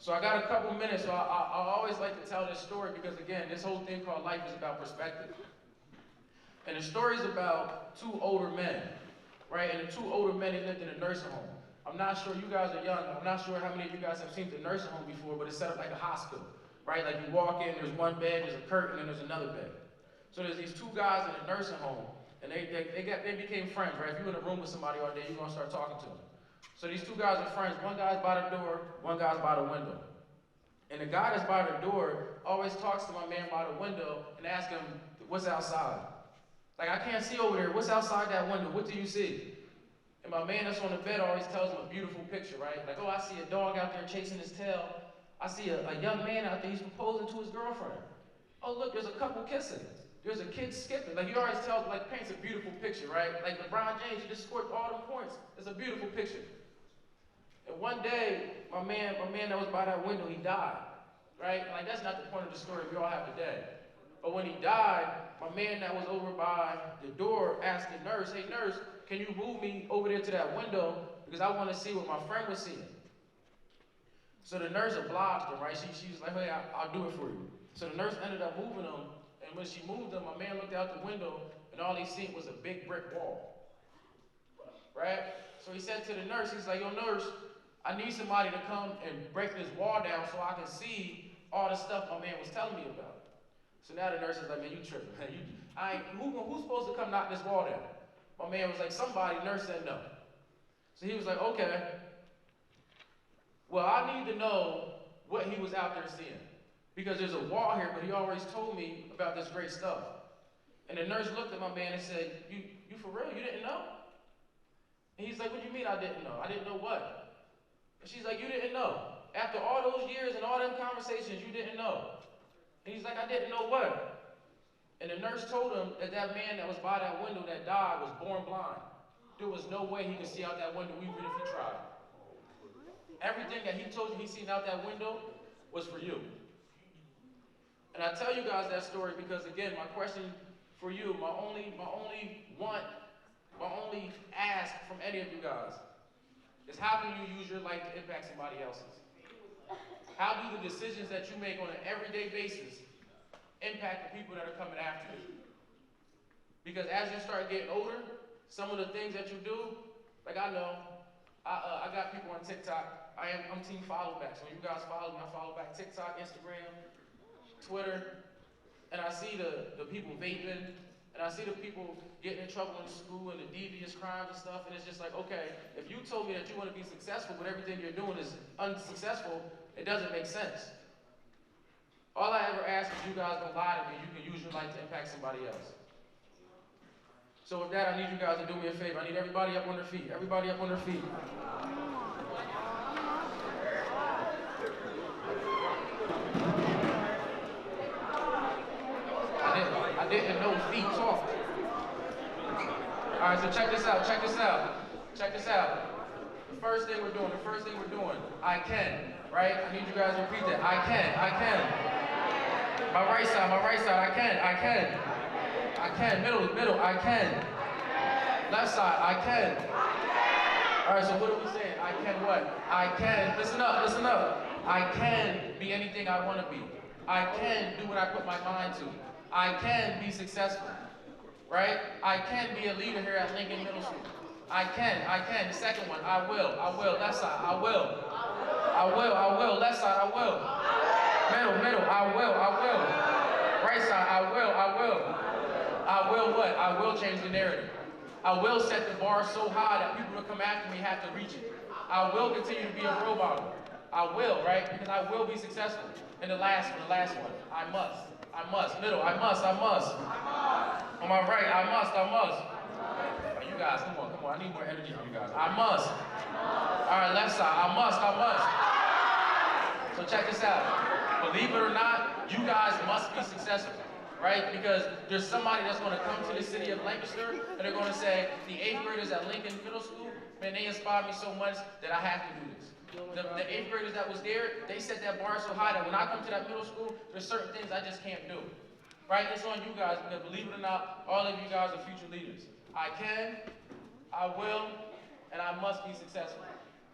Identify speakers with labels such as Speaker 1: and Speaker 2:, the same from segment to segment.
Speaker 1: So I got a couple minutes, so I always like to tell this story because, again, this whole thing called life is about perspective. And the story is about two older men, right? And the two older men, they lived in a nursing home. I'm not sure, you guys are young, I'm not sure how many of you guys have seen the nursing home before, but it's set up like a hospital, right? Like you walk in, there's one bed, there's a curtain, and there's another bed. So there's these two guys in a nursing home, and they became friends, right? If you're in a room with somebody all day, you're gonna start talking to them. So these two guys are friends. One guy's by the door, one guy's by the window. And the guy that's by the door always talks to my man by the window and asks him, what's outside? Like, I can't see over there. What's outside that window? What do you see? And my man that's on the bed always tells him a beautiful picture, right? Like, oh, I see a dog out there chasing his tail. I see a young man out there, he's proposing to his girlfriend. Oh, look, there's a couple kissing. There's a kid skipping. Like, he always tells, like, paints a beautiful picture, right? Like LeBron James, he just scored all them points. It's a beautiful picture. And one day, my man that was by that window, he died, right? And like, that's not the point of the story. We all have a day. But when he died, my man that was over by the door asked the nurse, hey nurse, can you move me over there to that window because I want to see what my friend was seeing. So the nurse obliged him, right? She was like, hey, I'll do it for you. So the nurse ended up moving him, and when she moved him, my man looked out the window, and all he seen was a big brick wall, right? So he said to the nurse, he's like, yo nurse, I need somebody to come and break this wall down so I can see all the stuff my man was telling me about. So now the nurse is like, man, you tripping, man. Who's supposed to come knock this wall down? My man was like, somebody. Nurse said no. So he was like, okay. Well, I need to know what he was out there seeing. Because there's a wall here, but he always told me about this great stuff. And the nurse looked at my man and said, you for real? You didn't know? And he's like, what do you mean I didn't know? I didn't know what? And she's like, you didn't know. After all those years and all them conversations, you didn't know. And he's like, I didn't know what? And the nurse told him that that man that was by that window that died was born blind. There was no way he could see out that window even if he tried. Everything that he told you he seen out that window was for you. And I tell you guys that story because, again, my question for you, my only ask from any of you guys is how can you use your life to impact somebody else's? How do the decisions that you make on an everyday basis impact the people that are coming after you? Because as you start getting older, some of the things that you do, like I know, I got people on TikTok. I'm team follow back. So when you guys follow me, I follow back TikTok, Instagram, Twitter, and I see the people vaping, and I see the people getting in trouble in school and the devious crimes and stuff, and it's just like, okay, if you told me that you want to be successful but everything you're doing is unsuccessful, it doesn't make sense. All I ever ask is you guys don't lie to me. You can use your life to impact somebody else. So with that, I need you guys to do me a favor. I need everybody up on their feet. Everybody up on their feet. I didn't know feet talk. All right, so check this out. The first thing we're doing, I can, right? I need you guys to repeat that. I can. My right side, I can. Middle, I can. Left side, I can. All right, so what are we saying? I can what? I can, listen up. I can be anything I want to be. I can do what I put my mind to. I can be successful, right? I can be a leader here at Lincoln Middle School. I can. The second one, I will. Left side, I will. Left side, I will. Middle, I will. Right side, I will. I will what? I will change the narrative. I will set the bar so high that people who come after me have to reach it. I will continue to be a role model. I will, right? Because I will be successful. And the last one, I must. Middle, I must. On my right, I must. Oh, you guys, come on. I need more energy from you guys. I must. All right, left side, I must. So check this out. Believe it or not, you guys must be successful, right? Because there's somebody that's going to come to the city of Lancaster and they're going to say, the 8th graders at Lincoln Middle School, man, they inspired me so much that I have to do this. The 8th graders that was there, they set that bar so high that when I come to that middle school, there's certain things I just can't do. Right? It's on you guys because believe it or not, all of you guys are future leaders. I can, I will, and I must be successful.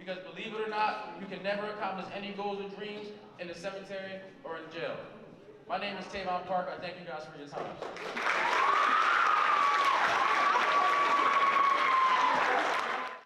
Speaker 1: Because believe it or not, you can never accomplish any goals or dreams in the cemetery or in jail. My name is Tavon Parker. I thank you guys for your time.